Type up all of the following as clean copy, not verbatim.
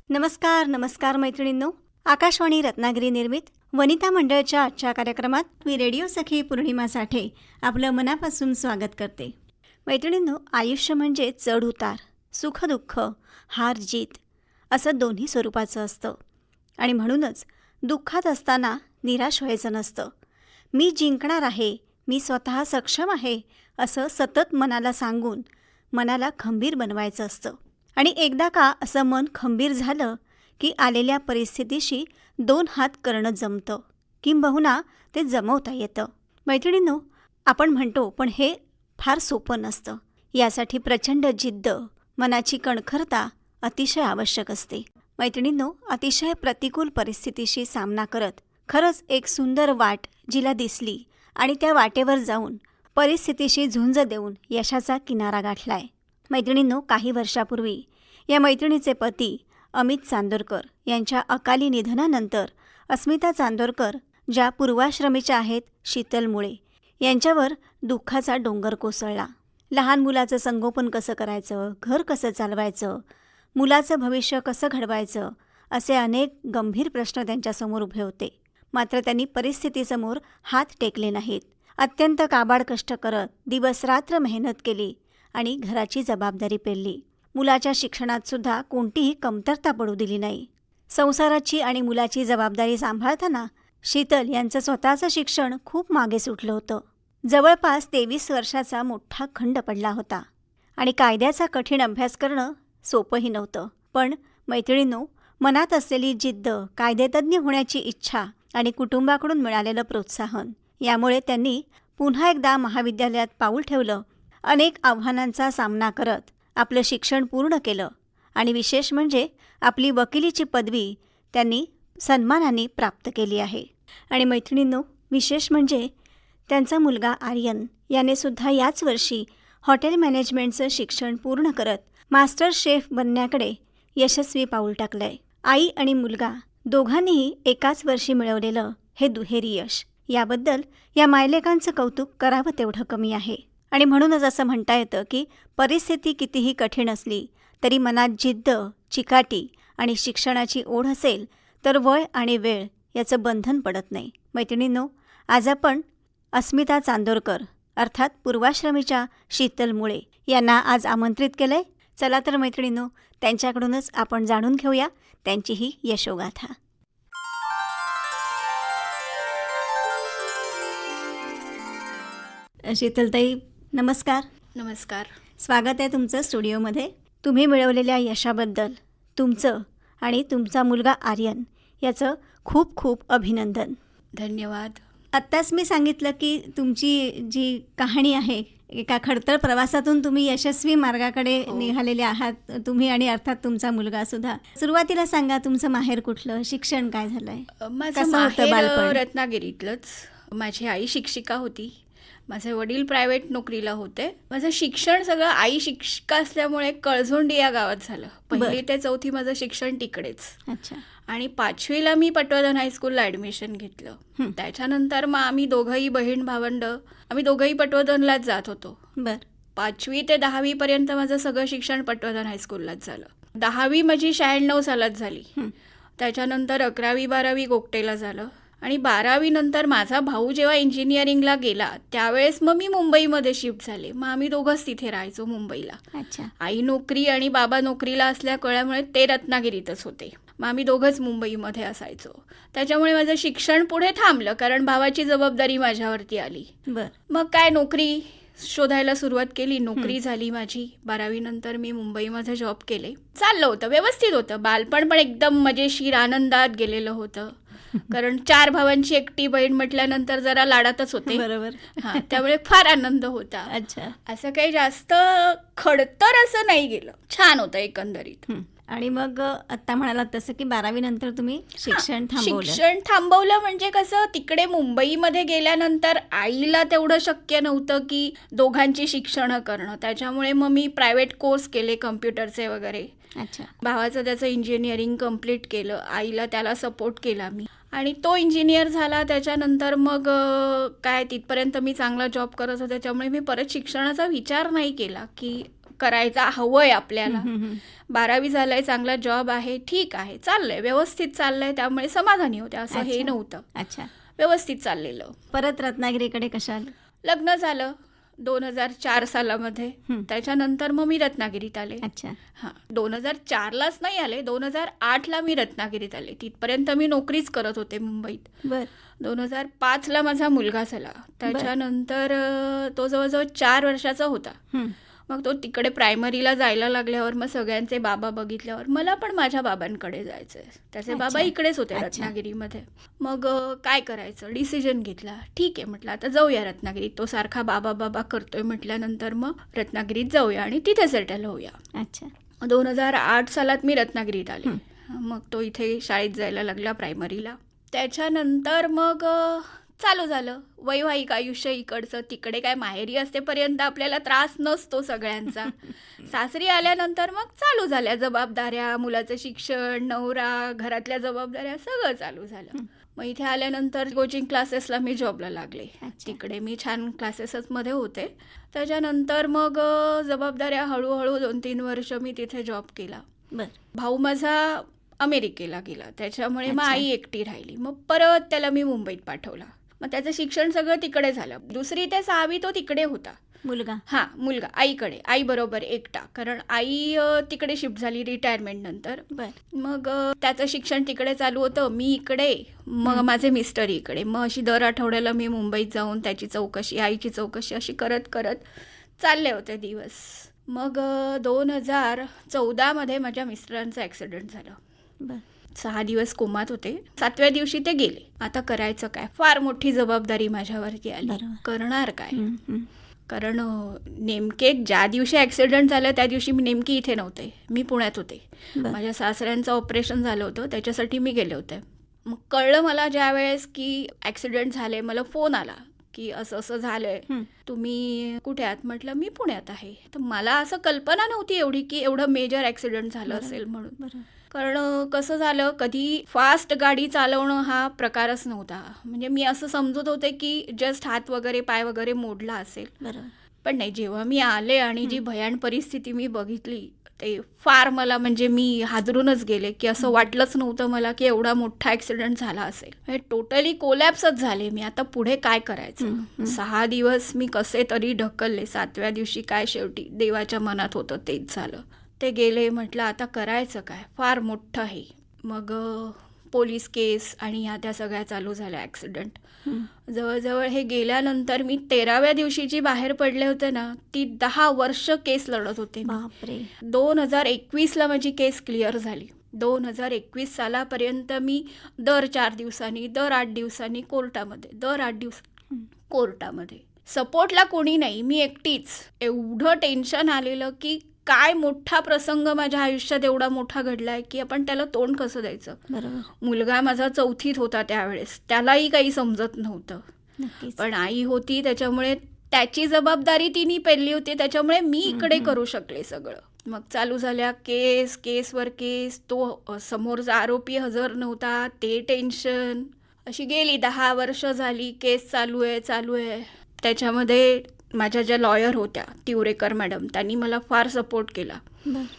नमस्कार नमस्कार मैत्रिणींनो. आकाशवाणी रत्नागिरी निर्मित वनिता मंडळच्या आजच्या कार्यक्रमात मी रेडिओ सखी पौर्णिमा साठे आपलं मनापासून स्वागत करते. मैत्रिणींनो, आयुष्य म्हणजे चढ उतार, सुख दुःख, हार जीत असं दोन्ही स्वरूपाचं असतं. आणि म्हणूनच दुःखात असताना निराश व्हायचं नसतं. मी जिंकणार आहे, मी स्वतः सक्षम आहे असं सतत मनाला सांगून मनाला खंबीर बनवायचं असतं. आणि एकदा का असं मन खंबीर झालं की आलेल्या परिस्थितीशी दोन हात करणं जमतं, किंबहुना ते जमवता येतं. मैत्रिणींनो, आपण म्हणतो पण हे फार सोपं नसतं. यासाठी प्रचंड जिद्द, मनाची कणखरता अतिशय आवश्यक असते. मैत्रिणींनो, अतिशय प्रतिकूल परिस्थितीशी सामना करत खरंच एक सुंदर वाट जिला दिसली आणि त्या वाटेवर जाऊन परिस्थितीशी झुंज देऊन यशाचा किनारा गाठलाय. मैत्रिणींनो, काही वर्षापूर्वी या मैत्रिणीचे पती अमित चांदोरकर यांच्या अकाली निधनानंतर अस्मिता चांदोरकर, ज्या पूर्वाश्रमीच्या आहेत शीतल मुळे, यांच्यावर दुःखाचा डोंगर कोसळला. लहान मुलाचं संगोपन कसं करायचं, घर कसं चालवायचं, मुलाचं भविष्य कसं घडवायचं असे अनेक गंभीर प्रश्न त्यांच्यासमोर उभे होते. मात्र त्यांनी परिस्थितीसमोर हात टेकले नाहीत. अत्यंत काबाड कष्ट करत दिवसरात्र मेहनत केली आणि घराची जबाबदारी पेलली. मुलाच्या शिक्षणातसुद्धा कोणतीही कमतरता पडू दिली नाही. संसाराची आणि मुलाची जबाबदारी सांभाळताना शीतल यांचं स्वतःचं शिक्षण खूप मागे सुटलं होतं. जवळपास 23 वर्षाचा मोठा खंड पडला होता आणि कायद्याचा कठीण अभ्यास करणं सोपंही नव्हतं. पण मैत्रिणींनो, मनात असलेली जिद्द, कायदेतज्ञ होण्याची इच्छा आणि कुटुंबाकडून मिळालेलं प्रोत्साहन यामुळे त्यांनी पुन्हा एकदा महाविद्यालयात पाऊल ठेवलं. अनेक आव्हानांचा सामना करत आपलं शिक्षण पूर्ण केलं आणि विशेष म्हणजे आपली वकिलीची पदवी त्यांनी सन्मानाने प्राप्त केली आहे. आणि मैत्रिणींनो, विशेष म्हणजे त्यांचा मुलगा आर्यन याने सुद्धा याच वर्षी हॉटेल मॅनेजमेंटचं शिक्षण पूर्ण करत मास्टर शेफ बनण्याकडे यशस्वी पाऊल टाकलंय. आई आणि मुलगा दोघांनीही एकाच वर्षी मिळवलेलं हे दुहेरी यश, याबद्दल या मायलेकांचं कौतुक करावं तेवढं कमी आहे. आणि म्हणूनच असं म्हणता येतं की परिस्थिती कितीही कठीण असली तरी मनात जिद्द, चिकाटी आणि शिक्षणाची ओढ असेल तर वय आणि वेळ याचं बंधन पडत नाही. मैत्रिणींनो, आज आपण अस्मिता चांदोरकर अर्थात पूर्वाश्रमीच्या शीतल मुळे यांना आज आमंत्रित केलंय. चला तर मैत्रिणींनो, त्यांच्याकडूनच आपण जाणून घेऊया त्यांची ही यशोगाथा. शीतलताई, नमस्कार. नमस्कार. स्वागत आहे तुमचं स्टुडिओमध्ये. तुम्ही मिळवलेल्या यशाबद्दल तुमचं आणि तुमचा मुलगा आर्यन याचं खूप खूप अभिनंदन. धन्यवाद. आत्ताच मी सांगितलं की तुमची जी कहाणी आहे, एका खडतर प्रवासातून तुम्ही यशस्वी मार्गाकडे निघालेले आहात तुम्ही आणि अर्थात तुमचा मुलगा सुद्धा. सुरुवातीला सांगा, तुमचं माहेर कुठलं, शिक्षण काय झालंय? माझं माहेर रत्नागिरीतलंच. माझी आई शिक्षिका होती, माझे वडील प्रायव्हेट नोकरीला होते. माझं शिक्षण सगळं, आई शिक्षिका असल्यामुळे कळझोंडी या गावात झालं. 1ली ते 4थी माझं शिक्षण तिकडेच. अच्छा. आणि 5वीला मी पटवर्धन हायस्कूलला ॲडमिशन घेतलं. त्याच्यानंतर मग आम्ही दोघंही बहीण भावंड आम्ही दोघंही पटवर्धनलाच जात होतो. 5वी ते 10वी पर्यंत माझं सगळं शिक्षण पटवर्धन हायस्कूललाच झालं. 10वी माझी 96 सालात झाली. त्याच्यानंतर 11वी 12वी गोगटेला झालं. आणि 12वी नंतर माझा भाऊ जेव्हा इंजिनिअरिंगला गेला त्यावेळेस मग मी मुंबईमध्ये शिफ्ट झाले. मग आम्ही दोघंच तिथे राहायचो मुंबईला. अच्छा. आई नोकरी आणि बाबा नोकरीला असल्या कळल्यामुळे ते रत्नागिरीतच होते. मग आम्ही दोघंच मुंबईमध्ये असायचो. त्याच्यामुळे माझं शिक्षण पुढे थांबलं, कारण भावाची जबाबदारी माझ्यावरती आली. मग काय, नोकरी शोधायला सुरुवात केली. नोकरी झाली माझी. 12वी नंतर मी मुंबईमध्ये जॉब केले. चाललं होतं, व्यवस्थित होतं. बालपण पण एकदम मजेशीर आनंदात गेलेलं होतं, कारण 4 भावांची एकटी बहीण म्हटल्यानंतर जरा लाडातच होते. बरोबर. हां, त्यामुळे फार आनंद होता. अच्छा. असं काही जास्त खडतर असं नाही गेलं, छान होतं एकंदरीत. आणि मग आत्ता म्हणालात तसं की 12वी नंतर तुम्ही शिक्षण थांबवलं म्हणजे कसं, तिकडे मुंबईमध्ये गेल्यानंतर आईला तेवढं शक्य नव्हतं की दोघांची शिक्षणं करणं. त्याच्यामुळे मग मी प्रायव्हेट कोर्स केले कम्प्युटरचे वगैरे. अच्छा. भावाचं त्याचं इंजिनिअरिंग कम्प्लीट केलं. आईला त्याला सपोर्ट केला मी. आणि तो इंजिनियर झाला. त्याच्यानंतर मग काय, तिथपर्यंत मी चांगला जॉब करत होते. त्याच्यामुळे मी परत शिक्षणाचा विचार नाही केला की करायचा हवंय आपल्याला. 12वी झालंय, चांगला जॉब आहे, ठीक आहे, चाललंय, व्यवस्थित चाललंय, त्यामुळे समाधानी होते. असं हे नव्हतं. अच्छा, व्यवस्थित चाललेलं. परत रत्नागिरीकडे कशा आलं? लग्न झालं 2004 सालामध्ये. त्याच्यानंतर मग मी रत्नागिरीत आले. अच्छा. हां, 2004लाच नाही आले, 2008ला मी रत्नागिरीत आले. तिथपर्यंत मी नोकरीच करत होते मुंबईत. बर. 2005ला माझा मुलगा झाला. त्याच्यानंतर तो जवळजवळ 4 वर्षाचा होता. मग तो तिकडे प्रायमरीला जायला लागल्यावर मग सगळ्यांचे बाबा बघितल्यावर मला पण माझ्या बाबांकडे जायचंय. त्याचे बाबा इकडेच होते रत्नागिरीमध्ये. मग काय करायचं डिसिजन घेतला. ठीक आहे म्हटलं आता जाऊया रत्नागिरीत. तो सारखा बाबा बाबा करतोय म्हटल्यानंतर मग रत्नागिरीत जाऊया आणि तिथे सेटल होऊया. अच्छा. 2008 सालात मी रत्नागिरीत आले. मग तो इथे शाळेत जायला लागला प्रायमरीला. त्याच्यानंतर मग चालू झालं वैवाहिक आयुष्य इकडचं. तिकडे काय माहेरी असतेपर्यंत आपल्याला त्रास नसतो सगळ्यांचा. सासरी आल्यानंतर मग चालू झाल्या जबाबदाऱ्या, मुलाचं शिक्षण, नवरा, घरातल्या जबाबदाऱ्या, सगळं चालू झालं. मग इथे आल्यानंतर कोचिंग क्लासेसला मी जॉबला लागले. तिकडे मी छान क्लासेसमध्ये होते. त्याच्यानंतर मग जबाबदाऱ्या हळूहळू 2-3 वर्ष मी तिथे जॉब केला. भाऊ माझा अमेरिकेला गेला, त्याच्यामुळे मग आई एकटी राहिली. मग परत त्याला मी मुंबईत पाठवला. मग त्याचं शिक्षण सगळं तिकडे झालं. 2री ते 6वी तो तिकडे होता. मुलगा आईकडे, आई बरोबर एकटा, कारण आई तिकडे शिफ्ट झाली रिटायरमेंट नंतर. मग त्याचं शिक्षण तिकडे चालू होतं, मी इकडे, मग माझे मिस्टर इकडे. मग अशी दर आठवड्याला मी मुंबईत जाऊन त्याची चौकशी, आईची चौकशी अशी करत करत चालले होते दिवस. मग 2014मध्ये माझ्या मिस्टरांचा ॲक्सिडेंट झाला. 6 दिवस कोमात होते. 7व्या दिवशी ते गेले. आता करायचं काय? फार मोठी जबाबदारी माझ्यावरती आली. करणार काय? कारण नेमके ज्या दिवशी ॲक्सिडेंट झालं त्या दिवशी मी नेमकी इथे नव्हते, मी पुण्यात होते. माझ्या सासऱ्यांचं ऑपरेशन झालं होतं, त्याच्यासाठी मी गेले होते. मग कळलं मला ज्या वेळेस की ॲक्सिडेंट झाले, मला फोन आला की असं असं झालंय, तुम्ही कुठे आहात? म्हटलं मी पुण्यात आहे. तर मला असं कल्पना नव्हती एवढी की एवढं मेजर ॲक्सिडेंट झालं असेल म्हणून. कारण कसं झालं, कधी फास्ट गाडी चालवणं हा प्रकारच नव्हता. म्हणजे मी असं समजत होते की जस्ट हात वगैरे पाय वगैरे मोडला असेल. पण नाही, जेव्हा मी आले आणि जी भयान परिस्थिती मी बघितली ते फार मला, म्हणजे मी हादरूनच गेले की असं वाटलंच नव्हतं मला की एवढा मोठा ॲक्सिडेंट झाला असेल. टोटली कोलॅप्सच झाले मी. आता पुढे काय करायचं? 6 दिवस मी कसे तरी ढकलले. 7व्या दिवशी काय शेवटी देवाच्या मनात होतं तेच झालं. ते गेले. म्हटलं आता करायचं काय? फार मोठं आहे. मग पोलीस केस आणि ह्या त्या सगळ्या चालू झाल्या. ॲक्सिडेंट जवळजवळ हे गेल्यानंतर मी 13व्या दिवशीची बाहेर पडले होते ना, ती 10 वर्ष केस लढत होते. 2021ला माझी केस क्लिअर झाली. 2021 सालापर्यंत मी दर 4 दिवसांनी, दर 8 दिवसांनी कोर्टामध्ये. सपोर्टला कोणी नाही, मी एकटीच. एवढं टेन्शन आलेलं की काय मोठा प्रसंग माझ्या आयुष्यात एवढा मोठा घडलाय की आपण त्याला तोंड कसं द्यायचं. मुलगा माझा 4थीत होता त्यावेळेस, त्यालाही काही समजत नव्हतं. पण आई होती त्याच्यामुळे त्याची जबाबदारी तिने पेलली होती, त्याच्यामुळे मी इकडे करू शकले सगळं. मग चालू झाल्या केसवर केस. तो समोरचा आरोपी हजर नव्हता, ते टेन्शन. अशी गेली 10 वर्ष झाली. केस चालू आहे. त्याच्यामध्ये माझ्या ज्या लॉयर होत्या तिवरेकर मॅडम, त्यांनी मला फार सपोर्ट केला.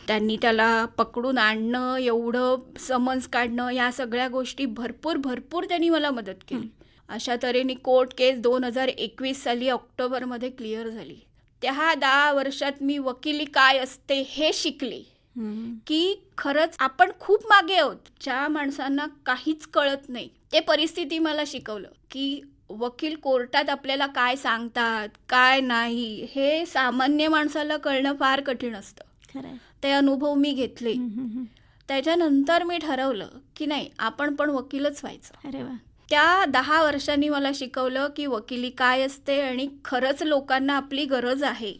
त्यांनी त्याला पकडून आणणं, एवढं समन्स काढणं, या सगळ्या गोष्टी भरपूर त्यांनी मला मदत केली. अशा तऱ्हेने कोर्ट केस 2021 साली ऑक्टोबरमध्ये क्लिअर झाली. त्या 10 वर्षात मी वकिली काय असते हे शिकले की खरंच आपण खूप मागे आहोत. ज्या माणसांना काहीच कळत नाही, ते परिस्थिती मला शिकवलं की वकील कोर्टात आपल्याला काय सांगतात काय नाही हे सामान्य माणसाला कळणं फार कठीण असतं. ते अनुभव मी घेतले. त्याच्यानंतर मी ठरवलं की नाही, आपण पण वकीलच व्हायचं. त्या 10 वर्षांनी मला शिकवलं की वकिली काय असते आणि खरंच लोकांना आपली गरज आहे.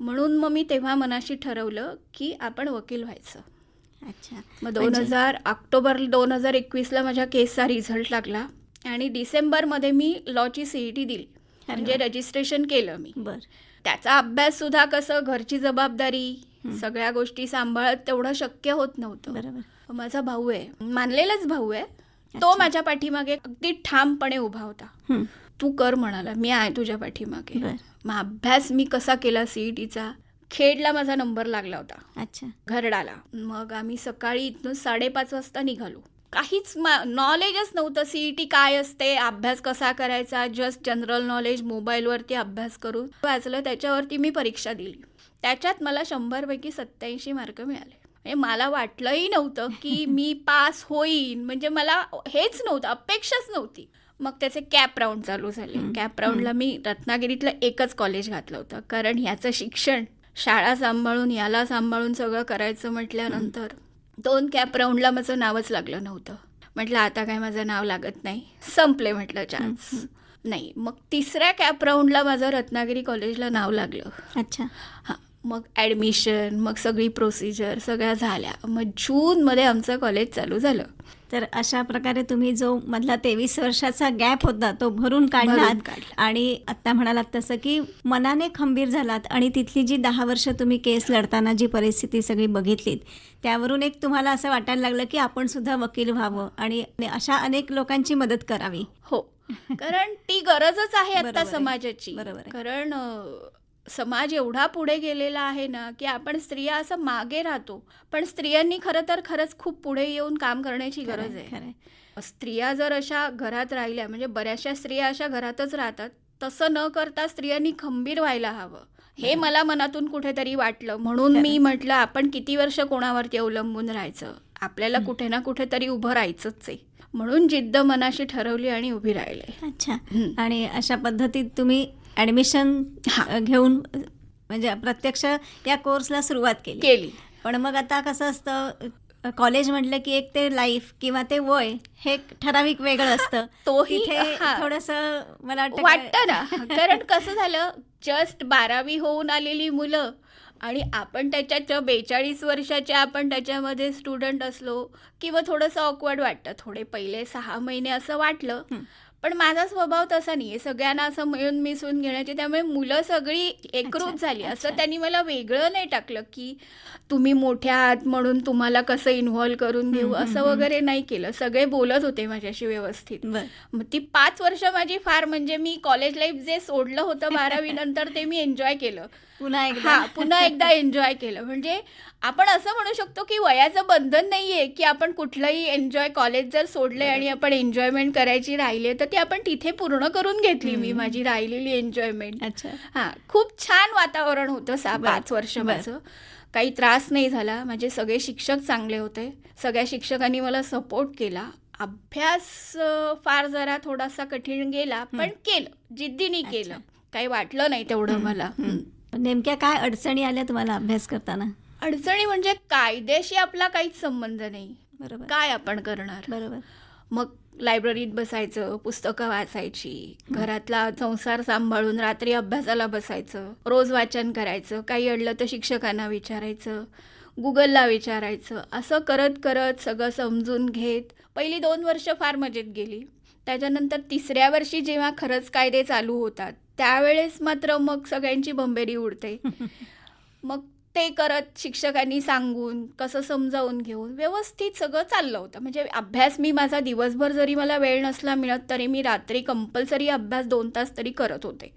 म्हणून मग मी तेव्हा मनाशी ठरवलं की आपण वकील व्हायचं. मग ऑक्टोबर 2021ला माझ्या केसचा रिझल्ट लागला आणि डिसेंबरमध्ये मी लॉची CET दिली, म्हणजे रजिस्ट्रेशन केलं मी. त्याचा अभ्यास सुद्धा कसं, घरची जबाबदारी, सगळ्या गोष्टी सांभाळत तेवढं शक्य होत नव्हतं. माझा भाऊ आहे, मानलेलाच भाऊ आहे, तो माझ्या पाठीमागे अगदी ठामपणे उभा होता. तू कर म्हणाला, मी आहे तुझ्या पाठीमागे. मग अभ्यास मी कसा केला CETचा, खेडला माझा नंबर लागला होता, अच्छा. घरडाला. मग आम्ही सकाळी इथून 5:30 वाजता निघालो. काहीच नॉलेजच नव्हतं. CET काय असते, अभ्यास कसा करायचा, जस्ट जनरल नॉलेज मोबाईलवरती अभ्यास करून वाचलं, त्याच्यावरती मी परीक्षा दिली. त्याच्यात मला 100पैकी 87 मार्क मिळाले. म्हणजे मला वाटलंही नव्हतं की मी पास होईन, म्हणजे मला हेच नव्हतं, अपेक्षाच नव्हती. मग त्याचे कॅप राऊंड चालू झाले. कॅप राऊंडला मी रत्नागिरीतलं एकच कॉलेज घातलं होतं, कारण ह्याचं शिक्षण, शाळा सांभाळून याला सांभाळून सगळं करायचं म्हटल्यानंतर 2 कॅप राऊंडला माझं नावच लागलं नव्हतं. म्हटलं आता काय माझं नाव लागत नाही, संपले म्हटलं चान्स. नाही, मग 3ऱ्या कॅप राऊंडला माझं रत्नागिरी कॉलेजला नाव लागलं. अच्छा. हां, मग ॲडमिशन, मग सगळी प्रोसिजर सगळ्या झाल्या. मग जूनमध्ये आमचं कॉलेज चालू झालं. तर अशा प्रकारे तुम्ही जो मधला 23 वर्षाचा गॅप होता तो भरून काढलात आणि आत्ता म्हणालात तसं की मनाने खंबीर झालात आणि तिथली जी 10 वर्ष तुम्ही केस लढताना जी परिस्थिती सगळी बघितलीत त्यावरून एक तुम्हाला असं वाटायला लागलं की आपण सुद्धा वकील व्हावं आणि अशा अनेक लोकांची मदत करावी. हो, कारण ती गरजच आहे आता बरोबर आहे. समाजाची. बरोबर आहे. कारण समाज एवढा पुढे गेलेला आहे ना की आपण स्त्रिया असं मागे राहतो, पण स्त्रियांनी खरंच खूप पुढे येऊन काम करण्याची गरज आहे. खरंय. स्त्रिया जर अशा घरात राहिल्या, म्हणजे बऱ्याचशा स्त्रिया अशा घरातच राहतात, तसं न करता स्त्रियांनी खंबीर व्हायला हवं, हे मला मनातून कुठेतरी वाटलं. म्हणून मी म्हटलं आपण किती वर्ष कोणावरती अवलंबून राहायचं, आपल्याला कुठे ना कुठेतरी उभं राहायचंच आहे. म्हणून जिद्द मनाशी ठरवली आणि उभी राहिले. अच्छा. आणि अशा पद्धतीत तुम्ही ॲडमिशन घेऊन म्हणजे प्रत्यक्ष या कोर्सला सुरुवात केली. पण मग आता कसं असतं, कॉलेज म्हटलं की एक ते लाईफ किंवा ते वय हे ठराविक वेगळं असतं. तिथे थोडंसं मला वाटतं ना, कारण कसं झालं, जस्ट 12वी होऊन आलेली मुलं आणि आपण त्याच्यात 42 वर्षाचे आपण त्याच्यामध्ये स्टुडंट असलो किंवा थोडंसं ऑकवर्ड वाटतं. थोडे पहिले 6 महिने असं वाटलं, पण माझा स्वभाव तसा नाही आहे, सगळ्यांना असं मिळून मिसळून घेण्याची. त्यामुळे मुलं सगळी एकरूप झाली. असं त्यांनी मला वेगळं नाही टाकलं की तुम्ही मोठ्या आहात म्हणून तुम्हाला कसं इन्व्हॉल्व करून घेऊ, असं वगैरे नाही केलं. सगळे बोलत होते माझ्याशी व्यवस्थित. मग ती 5 वर्ष माझी फार, म्हणजे मी कॉलेज लाईफ जे सोडलं होतं 12वी नंतर ते मी एन्जॉय केलं पुन्हा एकदा एन्जॉय केलं. म्हणजे आपण असं म्हणू शकतो की वयाचं बंधन नाही आहे की आपण कुठलंही एन्जॉय, कॉलेज जर सोडले आणि आपण एन्जॉयमेंट करायची राहिली तर ती आपण तिथे पूर्ण करून घेतली. मी माझी राहिलेली एन्जॉयमेंट. हां, खूप छान वातावरण होतं 5 वर्ष माझं. काही त्रास नाही झाला. माझे सगळे शिक्षक चांगले होते, सगळ्या शिक्षकांनी मला सपोर्ट केला. अभ्यास फार जरा थोडासा कठीण गेला, पण केलं, जिद्दीने केलं. काही वाटलं नाही तेवढं मला. नेमक्या काय अडचणी आल्या तुम्हाला अभ्यास करताना? अडचणी म्हणजे कायद्याशी आपला काहीच संबंध नाही. बरोबर. काय आपण करणार? बरोबर. मग लायब्ररीत बसायचं, पुस्तकं वाचायची, घरातला संसार सांभाळून रात्री अभ्यासाला बसायचं, रोज वाचन करायचं, काही अडलं तर शिक्षकांना विचारायचं, गुगलला विचारायचं. असं करत करत सगळं समजून घेत पहिली 2 वर्ष फार मजेत गेली. त्याच्यानंतर 3ऱ्या वर्षी जेव्हा खरंच कायदे चालू होतात त्यावेळेस मात्र मग सगळ्यांची भंबेरी उडते. मग ते करत शिक्षकांनी सांगून कसं समजावून घेऊन व्यवस्थित सगळं चाललं होतं. म्हणजे अभ्यास मी माझा दिवसभर जरी मला वेळ नसला मिळत तरी मी रात्री कंपल्सरी अभ्यास 2 तास तरी करत होते.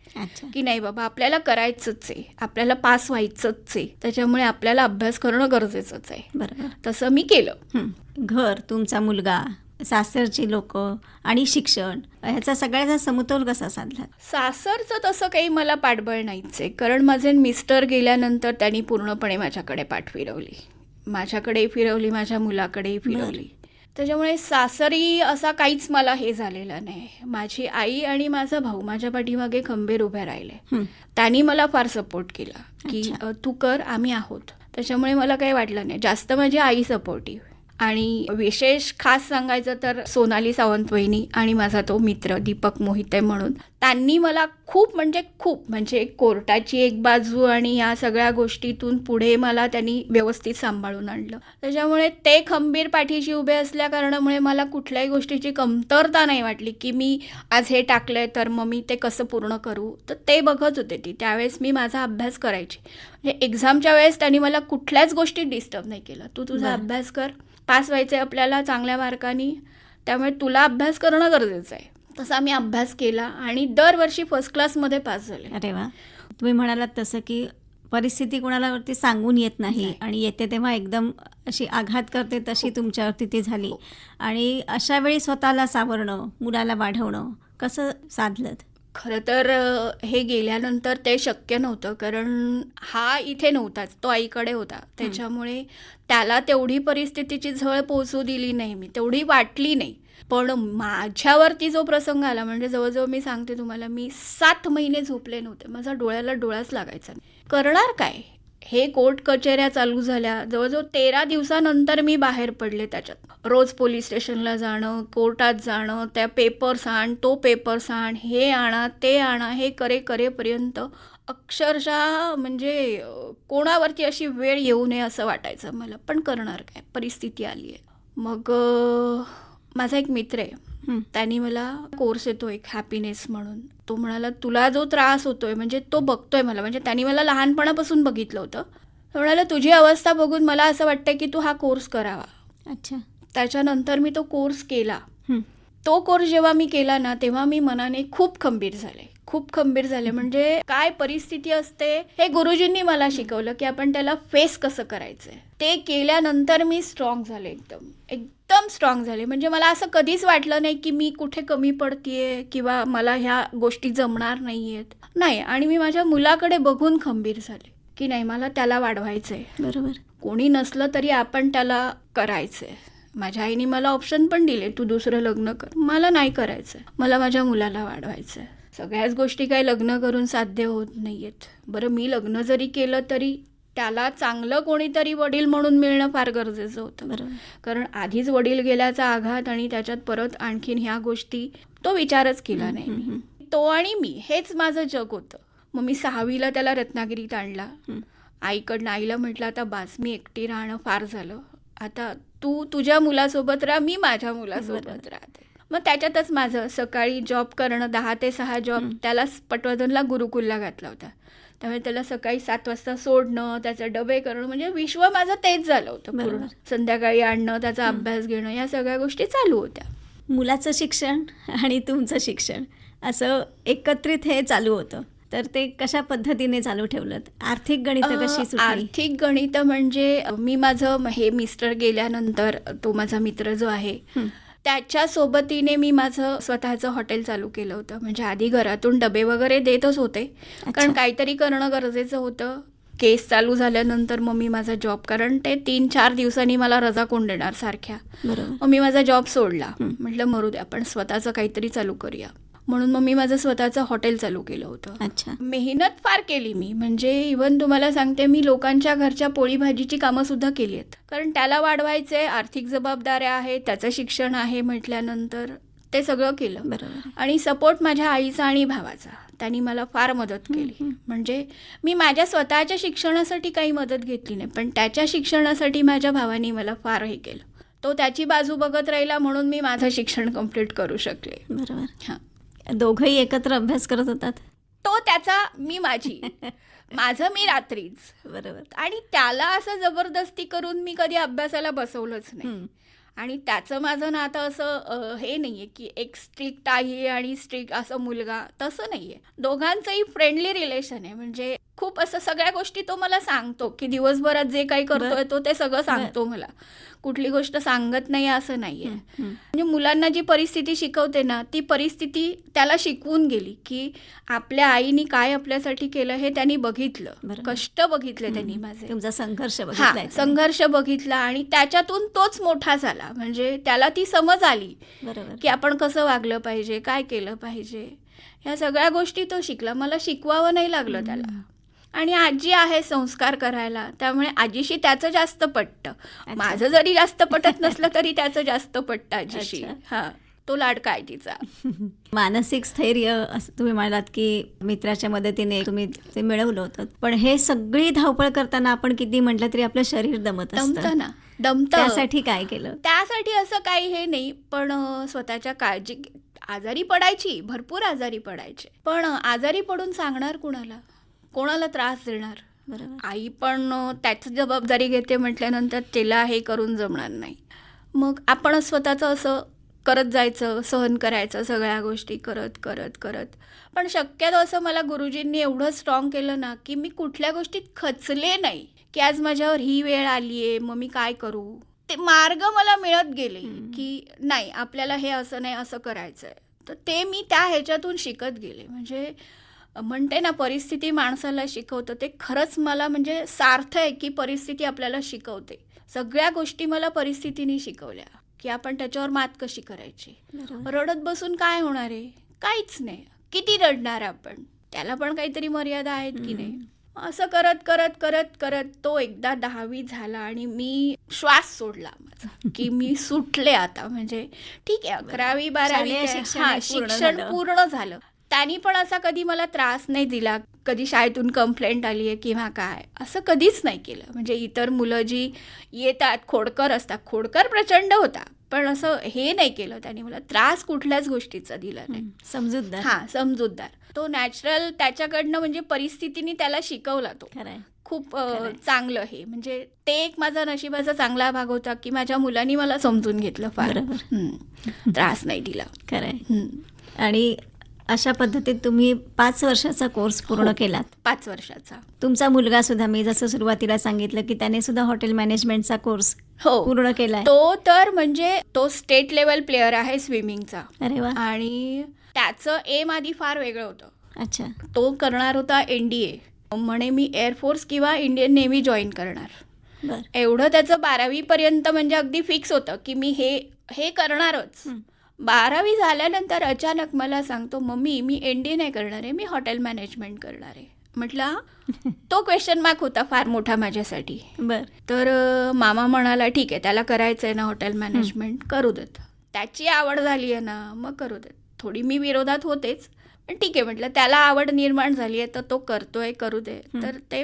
की नाही बाबा आपल्याला करायचंच आहे, आपल्याला पास व्हायचंच आहे, त्याच्यामुळे आपल्याला अभ्यास करणं गरजेचंच आहे. बरोबर. तसं मी केलं. घर, तुमचा मुलगा, सासरची लोक आणि शिक्षण, ह्याचा सगळ्याचा समतोल कसा साधला? सासरचं तसं काही मला पाठबळ नाहीच आहे, कारण माझे मिस्टर गेल्यानंतर त्यांनी पूर्णपणे माझ्याकडे पाठ फिरवली, माझ्याकडेही फिरवली, माझ्या मुलाकडेही फिरवली. त्याच्यामुळे सासरी असा काहीच मला हे झालेलं नाही. माझी आई आणि माझा भाऊ माझ्या पाठीमागे खंबीर उभे राहिले. त्यांनी मला फार सपोर्ट केला की तू कर, आम्ही आहोत. त्याच्यामुळे मला काही वाटलं नाही. जास्त माझी आई सपोर्टिव्ह. आणि विशेष खास सांगायचं तर सोनाली सावंत वहिनी आणि माझा तो मित्र दीपक मोहिते म्हणून, त्यांनी मला खूप म्हणजे कोर्टाची एक बाजू आणि या सगळ्या गोष्टीतून पुढे मला त्यांनी व्यवस्थित सांभाळून आणलं. त्याच्यामुळे ते खंबीर पाठीशी उभे असल्या कारणामुळे मला कुठल्याही गोष्टीची कमतरता नाही वाटली की मी आज हे टाकलंय तर मग मी ते कसं पूर्ण करू. तर ते बघत होते ती, त्यावेळेस मी माझा अभ्यास करायची. म्हणजे एक्झामच्या वेळेस त्यांनी मला कुठल्याच गोष्टीत डिस्टर्ब नाही केलं. तू तुझा अभ्यास कर, पास व्हायचं आहे आपल्याला चांगल्या मार्कांनी, त्यामुळे तुला अभ्यास करणं गरजेचं आहे. तसा मी अभ्यास केला आणि दरवर्षी फर्स्ट क्लासमध्ये पास झाले. अरे वा. तुम्ही म्हणालात तसं की परिस्थिती कोणालावरती सांगून येत नाही आणि येते तेव्हा एकदम अशी आघात करते तशी तुमच्यावरती ती झाली. आणि अशा वेळी स्वतःला सावरणं, मुलाला वाढवणं कसं साधलं? खरं तर हे गेल्यानंतर ते शक्य नव्हतं, कारण हा इथे नव्हताच, तो आईकडे होता. त्याच्यामुळे त्याला तेवढी परिस्थितीची झळ पोचू दिली नाही मी, तेवढी वाटली नाही. पण माझ्यावरती जो प्रसंग आला, म्हणजे जवळजवळ मी सांगते तुम्हाला, मी 7 महिने झोपले नव्हते. माझा डोळ्याला डोळाच लागायचा नाही. करणार काय? हे कोर्ट कचेऱ्या चालू झाल्या. जवळजवळ 13 दिवसानंतर मी बाहेर पडले त्याच्यात. रोज पोलीस स्टेशनला जाणं, कोर्टात जाणं, त्या पेपर्स आण, तो पेपर्स आण, हे आणा, ते आणा, हे करेपर्यंत अक्षरशः म्हणजे कोणावरती अशी वेळ येऊ नये असं वाटायचं मला. पण करणार काय? परिस्थिती आली आहे. मग माझा एक मित्र आहे, त्यांनी मला कोर्स येतो एक हॅपीनेस म्हणून. तो म्हणाला, तुला जो त्रास होतोय म्हणजे तो बघतोय मला, म्हणजे त्यांनी मला लहानपणापासून बघितलं होतं. तो म्हणाला, तुझी अवस्था बघून मला असं वाटतं की तू हा कोर्स करावा. अच्छा. त्याच्यानंतर मी तो कोर्स केला. तो कोर्स जेव्हा मी केला ना, तेव्हा मी मनाने खूप खंबीर झाले. म्हणजे काय परिस्थिती असते हे गुरुजींनी मला शिकवलं की आपण त्याला फेस कसं करायचंय. ते केल्यानंतर मी स्ट्रॉंग झाले, एकदम स्ट्रॉंग झाले. म्हणजे मला असं कधीच वाटलं नाही की मी कुठे कमी पडतेय किंवा मला ह्या गोष्टी जमणार नाहीयेत. नाही. आणि मी माझ्या मुलाकडे बघून खंबीर झाले की नाही, मला त्याला वाढवायचंय. बरोबर. कोणी नसलं तरी आपण त्याला करायचंय. माझ्या आईने मला ऑप्शन पण दिले, तू दुसरं लग्न कर. मला नाही करायचंय, मला माझ्या मुलाला वाढवायचंय. सगळ्याच गोष्टी काही लग्न करून साध्य होत नाहीयेत. बरं, मी लग्न जरी केलं तरी त्याला चांगलं कोणीतरी वडील म्हणून मिळणं फार गरजेचं होतं. बरोबर. कारण आधीच वडील गेल्याचा आघात आणि त्याच्यात परत आणखीन ह्या गोष्टी, तो विचारच केला नाही मी. तो आणि मी हेच माझं जग होतं. मग मी 6वीला त्याला रत्नागिरीत आणला. आईला म्हटलं, आता बास, मी एकटी राहणं फार झालं, आता तू तुझ्या मुलासोबत राहा, मी माझ्या मुलासोबत राहते. मग त्याच्यातच माझं सकाळी जॉब करणं, 10 ते 6 जॉब. त्याला पटवर्धनला गुरुकुलला घातला होता, त्यामुळे त्याला सकाळी 7 वाजता सोडणं, त्याचे डबे करणं, म्हणजे विश्व माझं तेच झालं होतं पूर्ण. संध्याकाळी आणणं, त्याचा अभ्यास घेणं, या सगळ्या गोष्टी चालू होत्या. मुलाचं शिक्षण आणि तुमचं शिक्षण असं एकत्रित हे चालू होतं, तर ते कशा पद्धतीने चालू ठेवलं? आर्थिक गणितं कशी सुटली? आर्थिक गणितं म्हणजे मी माझं हे मिस्टर गेल्यानंतर तो माझा मित्र जो आहे त्याच्या सोबतीने मी माझं स्वतःचं हॉटेल चालू केलं होतं. म्हणजे आधी घरातून डबे वगैरे देतच होते, कारण काहीतरी करणं गरजेचं होतं. केस चालू झाल्यानंतर मग मी माझा जॉब, कारण ते 3-4 दिवसांनी मला रजा कोण देणार सारख्या. मग मी माझा जॉब सोडला. म्हटलं मरू दे, आपण स्वतःचं काहीतरी चालू करूया. म्हणून मग मी माझं स्वतःचं हॉटेल चालू केलं होतं. अच्छा. मेहनत फार केली मी, म्हणजे इव्हन तुम्हाला सांगते, मी लोकांच्या घरच्या पोळी भाजीची कामं सुद्धा केली आहेत. कारण त्याला वाढवायचे, आर्थिक जबाबदाऱ्या आहेत, त्याचं शिक्षण आहे म्हटल्यानंतर ते सगळं केलं. बरोबर. आणि सपोर्ट माझ्या आईचा आणि भावाचा, त्यांनी मला फार मदत केली. म्हणजे मी माझ्या स्वतःच्या शिक्षणासाठी काही मदत घेतली नाही, पण त्याच्या शिक्षणासाठी माझ्या भावानी मला फार हे केलं. तो त्याची बाजू बघत राहिला, म्हणून मी माझं शिक्षण कंप्लीट करू शकले. बरोबर. हां. दोघंही एकत्र अभ्यास करत होतात? तो त्याचा, मी माझी. माझं मी रात्रीच. बरोबर. आणि त्याला असं जबरदस्ती करून मी कधी अभ्यासाला बसवलंच नाही. आणि त्याचं माझं नातं असं हे नाहीये की एक स्ट्रिक्ट आहे आणि स्ट्रिक्ट असं मुलगा, तसं नाहीये. दोघांचंही फ्रेंडली रिलेशन आहे. म्हणजे खूप असं सगळ्या गोष्टी तो मला सांगतो की दिवसभरात जे काही करतोय तो ते सगळं सांगतो मला. कुठली गोष्ट सांगत नाही असं नाहीये. म्हणजे मुलांना जी परिस्थिती शिकवते ना, ती परिस्थिती त्याला शिकवून गेली की आपल्या आईनी काय आपल्यासाठी केलं हे त्यांनी बघितलं, कष्ट बघितले त्यांनी माझे, तुमचा संघर्ष बघितला, संघर्ष बघितला, आणि त्याच्यातून तोच मोठा झाला. म्हणजे त्याला ती समज आली की आपण कसं वागलं पाहिजे, काय केलं पाहिजे, ह्या सगळ्या गोष्टी तो शिकला. मला शिकवावं नाही लागलं त्याला. आणि आजी आहे संस्कार करायला, त्यामुळे आजीशी त्याचं जास्त पटतं. माझं जरी जास्त पटत नसलं तरी त्याचं जास्त पटतं आजीशी. हां, तो लाडका आहे तिचा. मानसिक स्थैर्य असं तुम्ही म्हणालात की मित्राच्या मदतीने तुम्ही ते मिळवलं होतं, पण हे सगळी धावपळ करताना आपण किती म्हटलं तरी आपलं शरीर दमतं ना. त्यासाठी काय केलं? त्यासाठी असं काही हे नाही, पण स्वतःच्या काळजी. आजारी पडायची, भरपूर आजारी पडायचे, पण आजारी पडून सांगणार कुणाला, कोणाला त्रास देणार? बरोबर. आई पण त्याची जबाबदारी घेते म्हटल्यानंतर तिला हे करून जमणार नाही. मग आपण स्वतःचं असं करत जायचं, सहन करायचं, सगळ्या गोष्टी करत करत करत. पण शक्यतो असं मला गुरुजींनी एवढं स्ट्रॉंग केलं ना, की मी कुठल्या गोष्टीत खचले नाही, की आज माझ्यावर ही वेळ आली आहे, मग मी काय करू. ते मार्ग मला मिळत गेले, की नाही आपल्याला हे असं नाही, असं करायचं आहे. तर ते मी त्या ह्याच्यातून शिकत गेले. म्हणजे म्हणते ना, परिस्थिती माणसाला शिकवतं, ते खरंच मला म्हणजे सार्थ आहे, की परिस्थिती आपल्याला शिकवते. सगळ्या गोष्टी मला परिस्थितीने शिकवल्या, की आपण त्याच्यावर मात कशी करायची. रडत बसून काय होणार आहे, काहीच नाही. किती रडणार आपण, त्याला पण काहीतरी मर्यादा आहेत की नाही. असं करत करत करत करत तो एकदा 10वी झाला आणि मी श्वास सोडला माझा, की मी सुटले आता. म्हणजे ठीक आहे, 11वी 12वी शिक्षण पूर्ण झालं. त्यांनी पण असा कधी मला त्रास नाही दिला, कधी शाळेतून कंप्लेंट आली आहे किंवा काय, असं कधीच नाही केलं. म्हणजे इतर मुलं जी येतात खोडकर असतात, खोडकर प्रचंड होता, पण असं हे नाही केलं त्यांनी. मला त्रास कुठल्याच गोष्टीचा दिला नाही. समजूतदार. समजूतदार. तो नॅचरल त्याच्याकडनं म्हणजे परिस्थितीने त्याला शिकवला तो. खूप चांगलं. हे म्हणजे ते एक माझा नशिबाचा चांगला भाग होता, की माझ्या मुलांनी मला समजून घेतलं फार. त्रास नाही दिला. खरंय. आणि अशा पद्धतीत तुम्ही 5 वर्षाचा कोर्स पूर्ण केलात. 5 वर्षाचा. तुमचा मुलगा सुद्धा, मी जसं सुरुवातीला सांगितलं, की त्याने सुद्धा हॉटेल मॅनेजमेंटचा कोर्स पूर्ण केलाय. तो तर म्हणजे तो स्टेट लेवल प्लेअर आहे स्विमिंगचा. अरे वा. आणि त्याचं एम आधी फार वेगळं होतं. अच्छा. तो करणार होता NDA, म्हणे मी एअरफोर्स किंवा इंडियन नेव्ही जॉईन करणार. एवढं त्याचं 12वी पर्यंत म्हणजे अगदी फिक्स होतं, की मी हे करणारच. 12वी झाल्यानंतर अचानक मला सांगतो, मम्मी मी NDA नाही करणार आहे, मी हॉटेल मॅनेजमेंट करणार आहे. म्हटलं तो क्वेश्चन मार्क होता फार मोठा माझ्यासाठी. तर मामा म्हणाला ठीक आहे, त्याला करायचं आहे ना हॉटेल मॅनेजमेंट, करू देत. त्याची आवड झाली आहे ना, मग करू देत. थोडी मी विरोधात होतेच, पण ठीक आहे म्हटलं, त्याला आवड निर्माण झाली आहे तर तो करतोय, करू दे. तर ते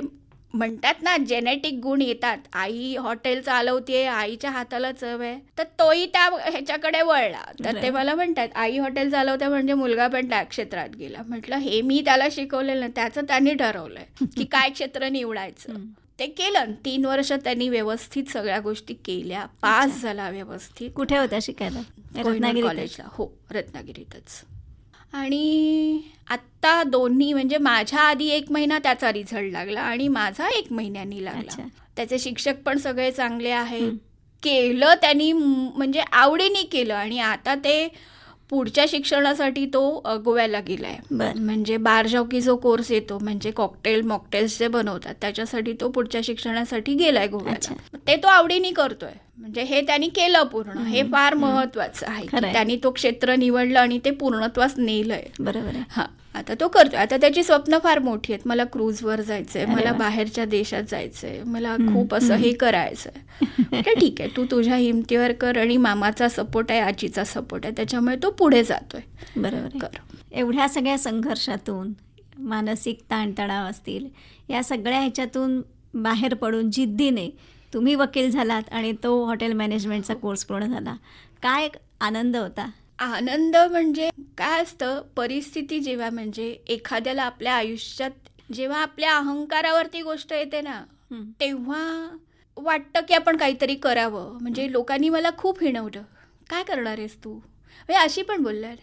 म्हणतात ना, जेनेटिक गुण येतात. आई हॉटेल चालवते, आईच्या हाताला चव आहे, तर तोही त्या ह्याच्याकडे वळला. तर ते मला म्हणतात आई हॉटेल चालवते म्हणजे मुलगा पण त्या क्षेत्रात गेला. म्हटलं हे मी त्याला शिकवलेलं ना, त्याचं त्यांनी ठरवलंय की काय क्षेत्र निवडायचं. ते केलं. 3 वर्ष त्यांनी व्यवस्थित सगळ्या गोष्टी केल्या, पास झाला व्यवस्थित. कुठे होत्या शिकायला? रत्नागिरी कॉलेजला. हो, रत्नागिरीतच. आणि आत्ता दोन्ही म्हणजे माझ्या आधी 1 महिना त्याचा रिझल्ट लागला आणि माझा 1 महिन्यानी लागला. त्याचे शिक्षक पण सगळे चांगले आहेत. केलं त्यांनी म्हणजे आवडीने केलं. आणि आता ते पुढच्या शिक्षणासाठी तो गोव्याला गेलाय. म्हणजे बारजॉकी जो कोर्स येतो, म्हणजे कॉकटेल मॉकटेल्स जे बनवतात, त्याच्यासाठी तो पुढच्या शिक्षणासाठी गेलाय गोव्याला. ते तो आवडीने करतोय. म्हणजे हे त्यांनी केलं पूर्ण. हे फार महत्वाचं आहे. त्यांनी तो क्षेत्र निवडलं आणि ते पूर्णत्वास नेलंय. बरोबर. आता तो करतोय. आता त्याची स्वप्न फार मोठी आहेत. मला क्रूजवर जायचंय, मला बाहेरच्या देशात जायचंय, मला खूप असं हे करायचंय. ठीक आहे, तू तुझ्या हिमतीवर कर आणि मामाचा सपोर्ट आहे, आजीचा सपोर्ट आहे, त्याच्यामुळे तो पुढे जातोय. बरोबर. कर. एवढ्या सगळ्या संघर्षातून, मानसिक ताणतणाव असतील, या सगळ्या ह्याच्यातून बाहेर पडून जिद्दीने तुम्ही वकील झालात आणि तो हॉटेल मॅनेजमेंटचा कोर्स पूर्ण झाला. काय आनंद होता? आनंद म्हणजे काय असतं, परिस्थिती जेव्हा म्हणजे एखाद्याला आपल्या आयुष्यात जेव्हा आपल्या अहंकारावरती गोष्ट येते ना, तेव्हा वाटतं की आपण काहीतरी करावं. म्हणजे लोकांनी मला खूप हिणवलं, काय करणार आहेस तू, म्हणजे अशी पण बोलणार,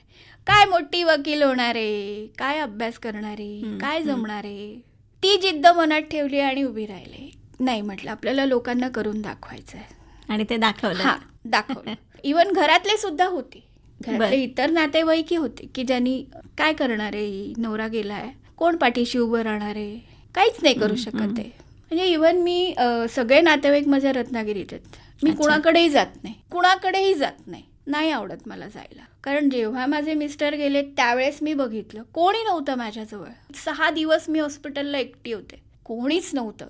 काय मोठी वकील होणार आहे, काय अभ्यास करणार आहे, काय जमणार आहे. ती जिद्द मनात ठेवली आणि उभी राहिली. नाही म्हटलं, आपल्याला लोकांना करून दाखवायचं आहे. आणि ते दाखवलं. दाखवलं. इव्हन घरातले सुद्धा होते, घरातले इतर नातेवाईकी होते की ज्यांनी काय करणार आहे, नवरा गेलाय, कोण पाठीशी उभं राहणार आहे, काहीच नाही करू शकत आहे. म्हणजे इव्हन मी सगळे नातेवाईक माझ्या रत्नागिरीत आहेत. मी कुणाकडेही जात नाही. नाही आवडत मला जायला. कारण जेव्हा माझे मिस्टर गेले त्यावेळेस मी बघितलं कोणी नव्हतं माझ्याजवळ. 6 दिवस मी हॉस्पिटलला एकटी होते, कोणीच नव्हतं.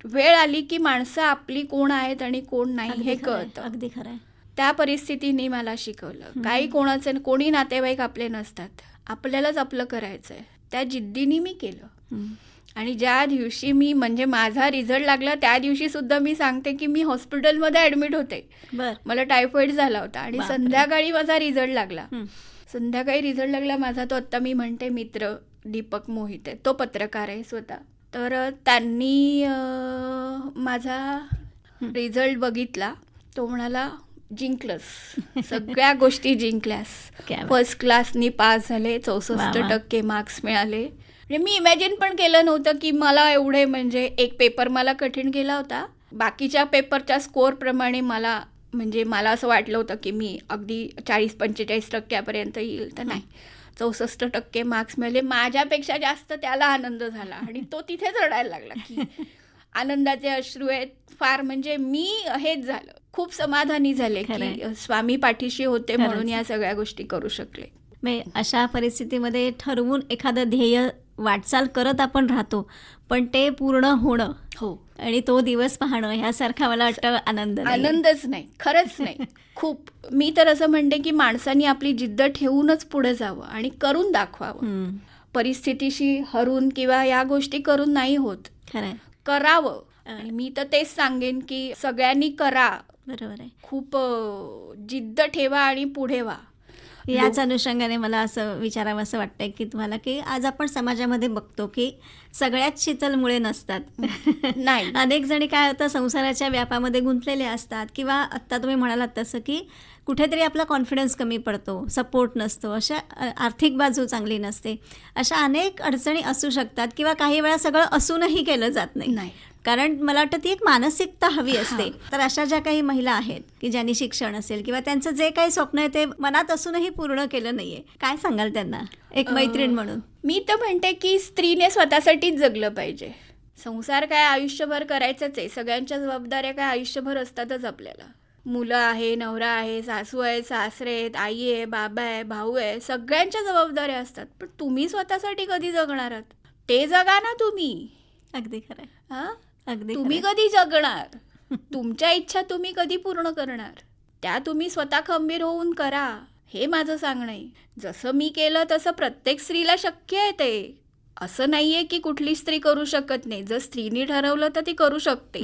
वेळ आली की माणसं आपली कोण आहेत आणि कोण नाही हे कळतं. अगदी खरं आहे. त्या परिस्थितीने मला शिकवलं, काही कोणी नातेवाईक आपले नसतात, आपल्यालाच आपलं करायचंय. त्या जिद्दीने मी केलं. आणि ज्या दिवशी मी म्हणजे माझा रिझल्ट लागला त्या दिवशी सुद्धा मी सांगते की मी हॉस्पिटलमध्ये ॲडमिट होते. मला टायफॉइड झाला होता आणि संध्याकाळी माझा रिझल्ट लागला. माझा तो आत्ता मी म्हणते मित्र दीपक मोहिते, तो पत्रकार आहे स्वतः. तर त्यांनी माझा रिझल्ट बघितला. तो म्हणाला जिंकलंस, सगळ्या गोष्टी जिंकल्यास. क्या बात. फर्स्ट क्लासनी पास झाले, 64% मार्क्स मिळाले. म्हणजे मी इमॅजिन पण केलं नव्हतं की मला एवढे, म्हणजे एक पेपर मला कठीण गेला होता, बाकीच्या पेपरच्या स्कोअरप्रमाणे मला असं वाटलं होतं की मी अगदी 40-45% येईल, तर नाही, 64% मार्क्स मिळाले. माझ्यापेक्षा जास्त त्याला आनंद झाला आणि तो तिथेच रडायला लागला की आनंदाचे अश्रू आहेत फार. म्हणजे मी हेच झालं, खूप समाधानी झाले की स्वामी पाठीशी होते म्हणून या सगळ्या गोष्टी करू शकले. अशा परिस्थितीमध्ये ठरवून एखादं ध्येय वाटचाल करत आपण राहतो, पण ते पूर्ण होणं हो, आणि तो दिवस पाहणं ह्यासारखा मला वाटतं आनंदच नाही, खरंच नाही. खूप, मी तर असं म्हणते की माणसांनी आपली जिद्द ठेवूनच पुढे जावं आणि करून दाखवावं. परिस्थितीशी हरून किंवा या गोष्टी करून नाही होत, खरंय, करावं. आणि मी तर तेच सांगेन की सगळ्यांनी करा. बरोबर आहे. खूप जिद्द ठेवा आणि पुढे व्हा. याच अनुषंगाने मला असं विचारावं असं वाटतंय की तुम्हाला, की आज आपण समाजामध्ये बघतो की सगळ्याच शीतल मुळे नसतात. नाही, अनेक जणी काय होतं, संसाराच्या व्यापामध्ये गुंतलेले असतात, किंवा आत्ता तुम्ही म्हणालात तसं की कुठेतरी आपला कॉन्फिडन्स कमी पडतो, सपोर्ट नसतो, अशा आर्थिक बाजू चांगली नसते, अशा अनेक अडचणी असू शकतात, किंवा काही वेळा सगळं असूनही केलं जात नाही. कारण मला वाटतं ती एक मानसिकता हवी असते. तर अशा ज्या काही महिला आहेत की ज्यांनी शिक्षण असेल किंवा त्यांचं जे काही स्वप्न आहे ते मनात असूनही पूर्ण केलं नाहीये, काय सांगाल त्यांना एक मैत्रीण म्हणून? मी तर म्हणते की स्त्रीने स्वतःसाठीच जगलं पाहिजे. संसार काय आयुष्यभर करायचंच आहे, सगळ्यांच्या जबाबदाऱ्या काय आयुष्यभर असतातच आपल्याला. मुलं आहे, नवरा आहे, सासू आहे, सासरे आहेत, आई आहे, बाबा आहे, भाऊ आहे, सगळ्यांच्या जबाबदाऱ्या असतात. पण तुम्ही स्वतःसाठी कधी जगणार आहात? ते जगा ना तुम्ही. अगदी खरं. हां, अगदी तुम्ही कधी जगणार? तुमच्या इच्छा तुम्ही कधी पूर्ण करणार? त्या तुम्ही स्वतः खंबीर होऊन करा, हे माझं सांगणं आहे. जसं मी केलं तसं प्रत्येक स्त्रीला शक्य आहे ते. असं नाही आहे की कुठली स्त्री करू शकत नाही. जर स्त्रीने ठरवलं तर ती करू शकते,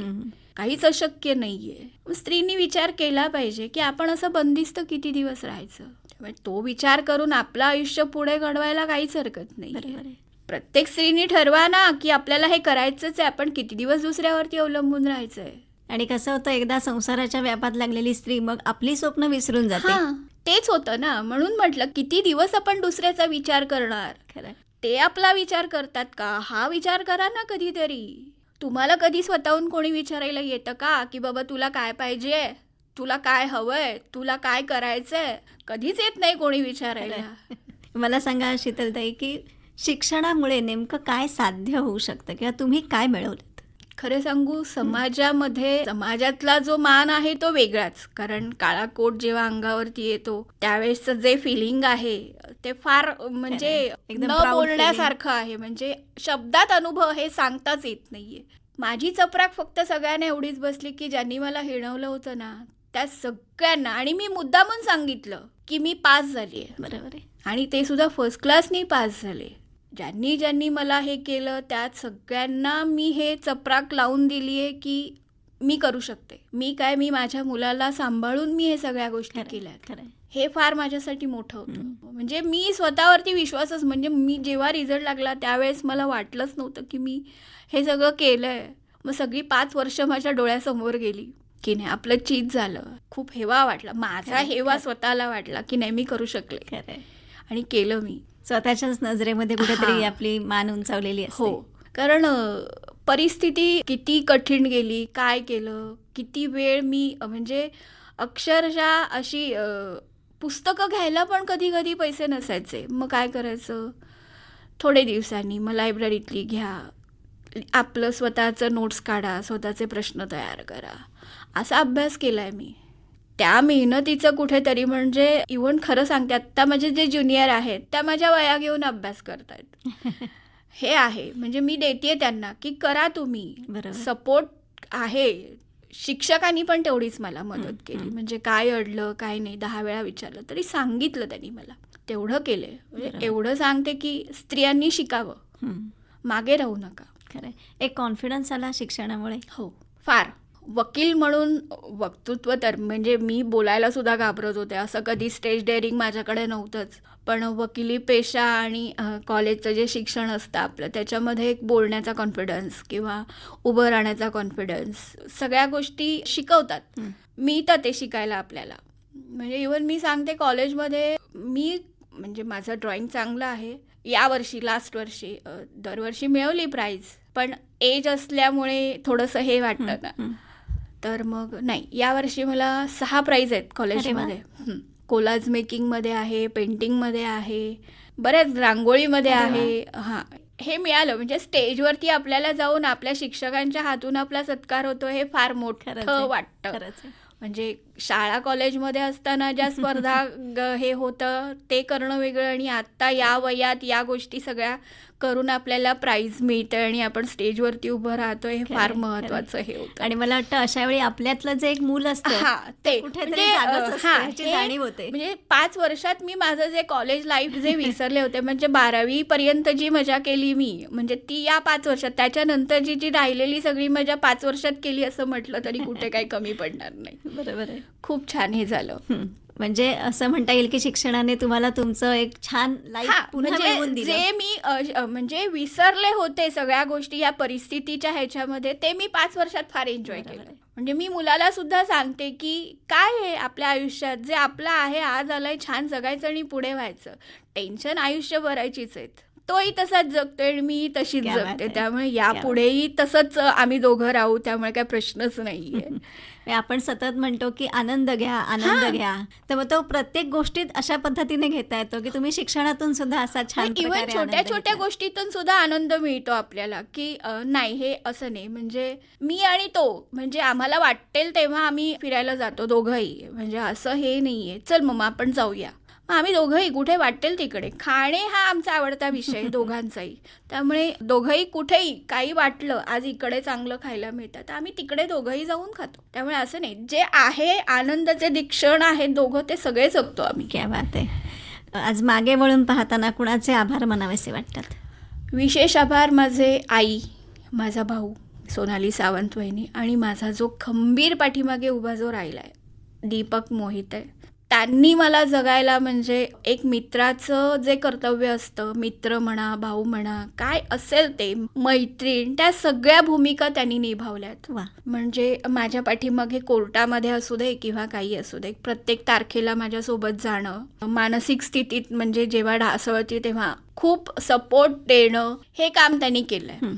काहीच अशक्य नाही आहे. स्त्रीनी विचार केला पाहिजे की आपण असं बंदिस्त किती दिवस राहायचं. त्यामुळे तो विचार करून आपलं आयुष्य पुढे घडवायला काहीच हरकत नाही. बरोबर आहे. प्रत्येक स्त्रीनी ठरवा ना की आपल्याला हे करायचंच आहे, आपण किती दिवस दुसऱ्यावरती अवलंबून राहायचं आहे. आणि कसं होतं, एकदा संसाराच्या व्यापात लागलेली स्त्री मग आपली स्वप्न विसरून जाते. तेच होतं ना, म्हणून म्हटलं किती दिवस आपण दुसऱ्याचा विचार करणार. खरं, ते आपला विचार करतात का, हा विचार करा ना कधीतरी. तुम्हाला कधी स्वतःहून कोणी विचारायला येतं का की बाबा तुला काय पाहिजे, तुला काय हवंय, तुला काय करायचंय? कधीच येत नाही कोणी विचारायला. मला सांगा शीतलताई, की शिक्षणामुळे नेमकं काय साध्य होऊ शकतं किंवा तुम्ही काय मिळवलं? खरं सांगू, समाजातला जो मान आहे तो वेगळाच. कारण काळा कोट जेव्हा अंगावरती येतो त्यावेळेसचं जे फिलिंग आहे ते फार म्हणजे न बोलण्यासारखं आहे. म्हणजे शब्दात अनुभव हे सांगताच येत नाहीये. माझी चपराक फक्त सगळ्यांना एवढीच बसली की ज्यांनी मला हिणवलं होतं ना त्या सगळ्यांना, आणि मी मुद्दामून सांगितलं की मी पास झाली आहे. बरोबर आहे. आणि ते सुद्धा फर्स्ट क्लासनी पास झाले. ज्यांनी मला हे केलं त्यात सगळ्यांना मी हे चपराक लावून दिली आहे की मी करू शकते. मी माझ्या मुलाला सांभाळून मी हे सगळ्या गोष्टी केल्यात. हे फार माझ्यासाठी मोठं होतं. म्हणजे मी स्वतःवरती विश्वासच, म्हणजे मी जेव्हा रिझल्ट लागला त्यावेळेस मला वाटलंच नव्हतं की मी हे सगळं केलंय. मग सगळी 5 वर्ष माझ्या डोळ्यासमोर गेली की नाही, आपलं चीज झालं. खूप हेवा वाटला, माझा हेवा स्वतःला वाटला की नाही मी करू शकले. आणि केलं मी. स्वतःच्याच नजरेमध्ये कुठेतरी आपली मान उंचावलेली असते. हो, कारण परिस्थिती किती कठीण गेली, काय केलं, किती वेळ मी म्हणजे अक्षरशः अशी पुस्तकं घ्यायला पण कधी कधी पैसे नसायचे. मग काय करायचं, थोडे दिवसांनी मग लायब्ररीतली घ्या, आपलं स्वतःचं नोट्स काढा, स्वतःचे प्रश्न तयार करा, असा अभ्यास केला आहे मी. त्या मेहनतीचं कुठेतरी, म्हणजे इव्हन खरं सांगते आत्ता माझे जे ज्युनियर आहेत त्या माझ्या वया घेऊन अभ्यास करतायत. हे आहे, म्हणजे मी देते त्यांना की करा तुम्ही. सपोर्ट आहे. शिक्षकांनी पण तेवढीच मला मदत केली. म्हणजे काय अडलं काय नाही 10 वेळा विचारलं तरी सांगितलं त्यांनी मला. तेवढं केलंय. म्हणजे एवढं सांगते की स्त्रियांनी शिकावं, मागे राहू नका. खरं, एक कॉन्फिडन्स आला शिक्षणामुळे. हो, फार. वकील म्हणून वक्तृत्व तर म्हणजे मी बोलायला सुद्धा घाबरत होते. असं कधी स्टेज डेअरिंग माझ्याकडे नव्हतंच. पण वकिली पेशा आणि कॉलेजचं जे शिक्षण असतं आपलं त्याच्यामध्ये एक बोलण्याचा कॉन्फिडन्स किंवा उभं राहण्याचा कॉन्फिडन्स सगळ्या गोष्टी शिकवतात. मी तर ते शिकायला आपल्याला म्हणजे इव्हन मी सांगते कॉलेजमध्ये मी म्हणजे माझं ड्रॉइंग चांगलं आहे. यावर्षी लास्ट वर्षी दरवर्षी मिळवली प्राईज, पण एज असल्यामुळे थोडंसं हे वाटतं ना. तर मग नाही, यावर्षी मला 6 प्राईज आहेत कॉलेजमध्ये. कोलाज मेकिंगमध्ये आहे, पेंटिंगमध्ये आहे, बऱ्याच रांगोळीमध्ये आहे. हां, हे मिळालं म्हणजे स्टेजवरती आपल्याला जाऊन आपल्या शिक्षकांच्या हातून आपला सत्कार होतो हे फार मोठं वाटतं. म्हणजे शाळा कॉलेजमध्ये असताना ज्या स्पर्धा हे होतं ते करणं वेगळं आणि आत्ता या वयात या गोष्टी सगळ्या करून आपल्याला प्राईज मिळतं आणि आपण स्टेजवरती उभं राहतो हे फार महत्वाचं हे होतं. आणि मला वाटतं अशा वेळी आपल्यातलं जे एक मूल असतं ते कुठेतरी जाणीव होते. म्हणजे 5 वर्षात मी माझं जे कॉलेज लाईफ जे विसरले होते म्हणजे 12वी पर्यंत जी मजा केली मी म्हणजे ती या 5 वर्षात, त्याच्यानंतरची जी राहिलेली सगळी मजा 5 वर्षात केली असं म्हटलं तरी कुठे काही कमी पडणार नाही. बरोबर आहे. खूप छान हे झालं. म्हणजे असं म्हणता येईल की शिक्षणाने तुम्हाला तुमचं एक छान लाईफ पुन्हा मिळवून दिलं. जे मी म्हणजे विसरले होते सगळ्या गोष्टी या परिस्थितीच्या ह्याच्यामध्ये ते मी 5 वर्षात फार एन्जॉय केलं. म्हणजे मी मुलाला सुद्धा सांगते की काय आहे आपल्या आयुष्यात जे आपलं आहे आज आलंय छान जगायचं आणि पुढे व्हायचं. टेन्शन आयुष्य भरायचीच आहेत. तोही तसाच जगतोय आणि मी तशीच जगते. त्यामुळे यापुढेही तसंच आम्ही दोघं राहू. त्यामुळे काय प्रश्नच नाहीये. आपण सतत म्हणतो की आनंद घ्या आनंद घ्या, तर मग तो प्रत्येक गोष्टीत अशा पद्धतीने घेता येतो की तुम्ही शिक्षणातून सुद्धा असा छान इव्हन छोट्या छोट्या गोष्टीतून सुद्धा आनंद मिळतो आपल्याला की नाही हे असं नाही. म्हणजे मी आणि तो म्हणजे आम्हाला वाटेल तेव्हा आम्ही फिरायला जातो दोघंही. म्हणजे असं हे नाहीये चल मम्मा आपण जाऊया. मग आम्ही दोघंही कुठे वाटेल तिकडे. खाणे हा आमचा आवडता विषय दोघांचाही. त्यामुळे दोघंही कुठेही काही वाटलं आज इकडे चांगलं खायला मिळतं तर आम्ही तिकडे दोघंही जाऊन खातो. त्यामुळे असं नाही जे आहे आनंदाचे क्षण आहेत दोघं ते सगळे जगतो आम्ही. क्या बात आहे. आज मागे वळून पाहताना कुणाचे आभार मानावेसे वाटतात? विशेष आभार माझे आई, माझा भाऊ सोनाली सावंत वहिनी आणि माझा जो खंबीर पाठीमागे उभा जो राहिला आहे दीपक मोहिते. त्यांनी मला जगायला म्हणजे एक मित्राचं जे कर्तव्य असतं, मित्र म्हणा भाऊ म्हणा काय असेल ते मैत्रीण, त्या सगळ्या भूमिका त्यांनी निभावल्यात. म्हणजे माझ्या पाठीमागे कोर्टामध्ये असू दे किंवा काही असू दे प्रत्येक तारखेला माझ्यासोबत जाणं, मानसिक स्थितीत म्हणजे जेव्हा ढासळते तेव्हा खूप सपोर्ट देणं हे काम त्यांनी केलंय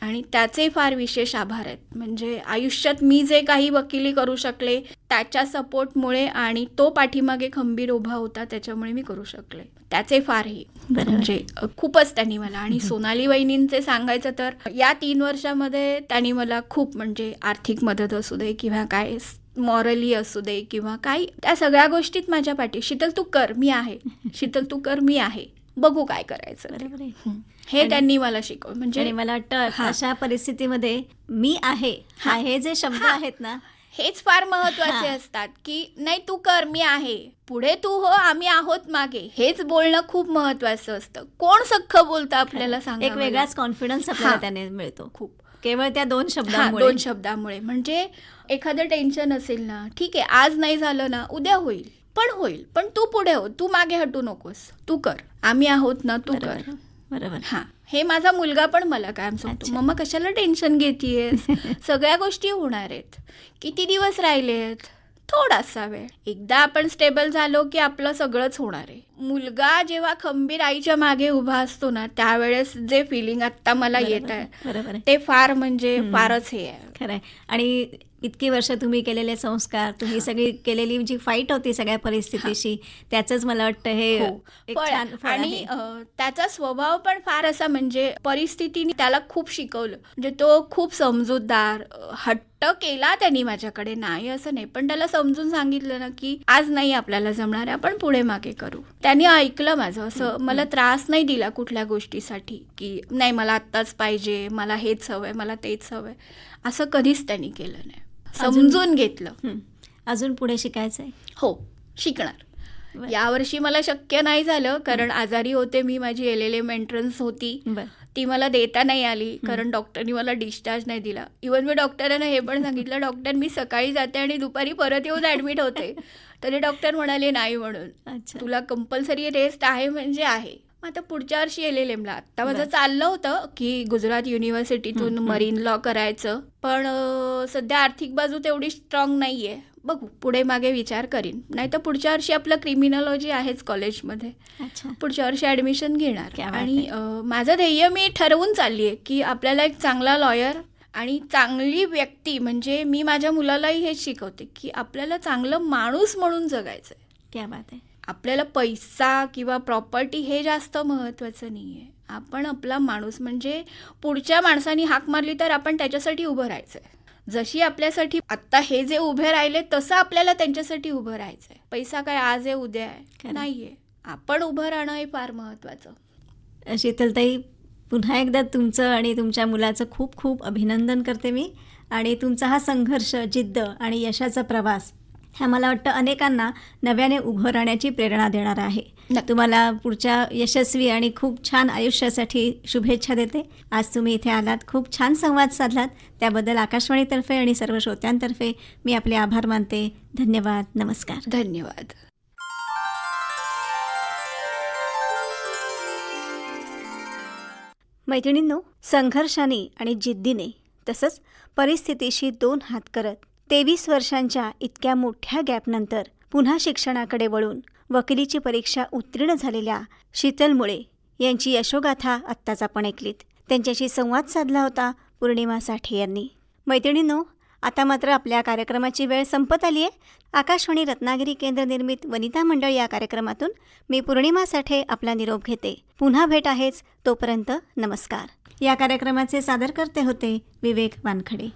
आणि त्याचे फार विशेष आभार आहेत. म्हणजे आयुष्यात मी जे काही वकिली करू शकले त्याच्या सपोर्टमुळे आणि तो पाठीमागे खंबीर उभा होता त्याच्यामुळे मी करू शकले. त्याचे फारही म्हणजे खूपच त्यांनी मला. आणि सोनाली वहिनींचे सांगायचं तर या 3 वर्षामध्ये त्यांनी मला खूप म्हणजे आर्थिक मदत असू दे किंवा काय मॉरली असू दे किंवा काही त्या सगळ्या गोष्टीत माझ्या पाठी शीतल तू कर मी आहे, शीतल तू कर मी आहे, बघू काय करायचं हे त्यांनी मला शिकवलं. म्हणजे मला वाटतं अशा परिस्थितीमध्ये मी आहे हे जे शब्द आहेत ना हेच फार महत्वाचे असतात की नाही तू कर मी आहे, पुढे तू हो आम्ही आहोत मागे, हेच बोलणं खूप महत्वाचं असतं. कोण सख्खं बोलतं आपल्याला सांगा. एक वेगळाच कॉन्फिडन्स आपल्याला त्याने मिळतो खूप केवळ त्या 2 शब्दांमुळे. म्हणजे एखादं टेन्शन असेल ना ठीक आहे आज नाही झालं ना उद्या होईल, पण तू पुढे हो, तू मागे हटू नकोस, तू कर आम्ही आहोत ना तू कर. बरोबर. हे माझा मुलगा पण मला कायम सांगतो मम्मा कशाला टेन्शन घेतीयेस, सगळ्या गोष्टी होणार आहेत, किती दिवस राहिलेत, थोडासा वेळ, एकदा आपण स्टेबल झालो की आपलं सगळंच होणार आहे. मुलगा जेव्हा खंबीर आईच्या मागे उभा असतो ना त्यावेळेस जे फिलिंग आता मला येत आहे ते फार म्हणजे फारच हे आहे. खरंय. आणि इतकी वर्ष तुम्ही केलेले संस्कार, तुम्ही सगळी केलेली जी फाईट होती सगळ्या परिस्थितीशी त्याचंच मला वाटतं हे एक छान फळ आहे. आणि त्याचा स्वभाव पण फार असा म्हणजे परिस्थितीने त्याला खूप शिकवलं. म्हणजे तो खूप समजूतदार, हट्ट केला त्यांनी माझ्याकडे नाही असं नाही, पण त्याला समजून सांगितलं ना की आज नाही आपल्याला जमणार आहे आपण पुढे मागे करू. त्यांनी ऐकलं माझं. असं मला त्रास नाही दिला कुठल्या गोष्टीसाठी की नाही मला आत्ताच पाहिजे, मला हेच हवंय, मला तेच हवंय, असं कधीच त्यांनी केलं नाही. समजून घेतलं. अजून पुढे शिकायचंय? हो शिकणार. यावर्षी मला शक्य नाही झालं कारण आजारी होते मी, माझी LLM एंट्रन्स होती ती मला देता नाही आली कारण डॉक्टरनी मला डिस्चार्ज नाही दिला. इवन मी डॉक्टरांना हे पण सांगितलं, डॉक्टर मी सकाळी जाते आणि दुपारी परत येऊन ॲडमिट होते. तरी डॉक्टर म्हणाले नाही म्हणून, अच्छा. तुला कंपल्सरी रेस्ट आहे म्हणजे आहे. मग आता पुढच्या वर्षी LLMला आता माझं चाललं होतं की गुजरात युनिव्हर्सिटीतून मरीन लॉ करायचं, पण सध्या आर्थिक बाजू तेवढी स्ट्रॉंग नाही आहे. बघू, पुढे मागे विचार करीन. नाही तर पुढच्या वर्षी आपलं क्रिमिनॉलॉजी आहेच कॉलेजमध्ये, अच्छा. पुढच्या वर्षी ॲडमिशन घेणार. क्या बात आणि माझं ध्येय मी ठरवून चालली आहे की आपल्याला एक चांगला लॉयर आणि चांगली व्यक्ती, म्हणजे मी माझ्या मुलालाही हेच शिकवते की आपल्याला चांगलं माणूस म्हणून जगायचं आहे. क्या बात आहे. आपल्याला पैसा किंवा प्रॉपर्टी हे जास्त महत्त्वाचं नाही आहे. आपण आपला माणूस, म्हणजे पुढच्या माणसाने हाक मारली तर आपण त्याच्यासाठी उभं राहायचं आहे. जशी आपल्यासाठी आत्ता हे जे उभे राहिले तसं आपल्याला त्यांच्यासाठी उभं राहायचं आहे. पैसा काय आज आहे उद्या आहे नाही आहे, आपण उभं राहणं हे फार महत्त्वाचं. शीतलताई, पुन्हा एकदा तुमचं आणि तुमच्या मुलाचं खूप खूप अभिनंदन करते मी. आणि तुमचा हा संघर्ष, जिद्द आणि यशाचा प्रवास हा मला वाटतं अनेकांना नव्याने उभं राहण्याची प्रेरणा देणारा आहे. तुम्हाला पुढच्या यशस्वी आणि खूप छान आयुष्यासाठी शुभेच्छा देते. आज तुम्ही इथे आलात, खूप छान संवाद साधलात, त्याबद्दल आकाशवाणीतर्फे आणि सर्व श्रोत्यांतर्फे मी आपले आभार मानते. धन्यवाद. नमस्कार. धन्यवाद. मैत्रिणींनो, संघर्षाने आणि जिद्दीने तसंच परिस्थितीशी 2 हात करत 23 वर्षांच्या इतक्या मोठ्या गॅपनंतर पुन्हा शिक्षणाकडे वळून वकिलीची परीक्षा उत्तीर्ण झालेल्या शीतल मुळे यांची यशोगाथा आत्ताच आपण ऐकलीत. त्यांच्याशी संवाद साधला होता पौर्णिमा साठे यांनी. मैत्रिणींनो, आता मात्र आपल्या कार्यक्रमाची वेळ संपत आली आहे. आकाशवाणी रत्नागिरी केंद्र निर्मित वनिता मंडळ या कार्यक्रमातून मी पौर्णिमा साठे आपला निरोप घेते. पुन्हा भेट आहेच, तोपर्यंत नमस्कार. या कार्यक्रमाचे सादरकर्ते होते विवेक वानखडे.